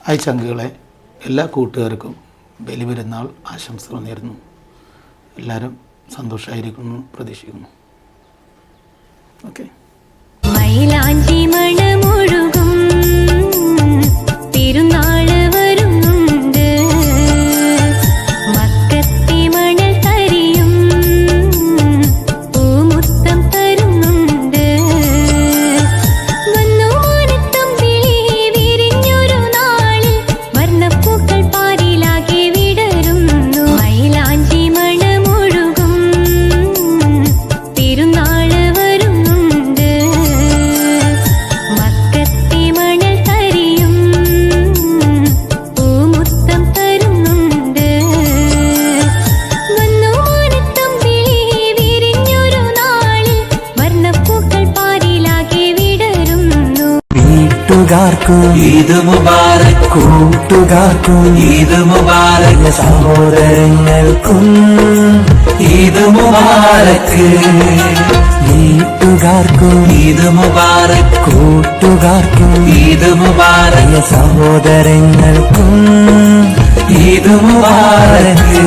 Hi ചങ്കുകളെ, എല്ലാ കൂട്ടുകാർക്കും ബലിപെരുന്നാൾ ആശംസകൾ നേരുന്നു. എല്ലാവരും സന്തോഷമായിരിക്കുന്നു പ്രതീക്ഷിക്കുന്നു. ഓക്കെ. മൈലാഞ്ചി മണമൊഴുകും തിരുനാള് വരുന്നുണ്ട്, മക്കത്തെ മണൽ തരിയും പൂമുത്തം തരുന്നുണ്ട്. വന്നു മാനത്തമ്പിളി വിരിഞ്ഞൊരു നാളിൽ വർണ്ണപ്പൂക്കൾ പാരിലാകെ വിടരുന്നു. മൈലാഞ്ചി മണമൊഴുകും തിരുനാള് വരുന്നുണ്ട്, മക്കത്തെ മണൽ തരിയും പൂമുത്തം തരുന്നുണ്ട്. വന്നു മാനത്തമ്പിളി വിരിഞ്ഞൊരു നാളിൽ വർണ്ണപ്പൂക്കൾ പാരിലാകെ വിടരുന്നു. വീട്ടുകാർക്കും ഈദ് മുബാറക്, കൂട്ടുകാർക്കും ഈദ് മുബാറക്, സഹോദരങ്ങൾക്കും ഈദ് മുബാറക്. വീട്ടുകാർക്കും ഈദ് മുബാറക്, കൂട്ടുകാർക്കും ഈദ് മുബാറക്, സഹോദരങ്ങൾക്കും ഈദ് മുബാറക്.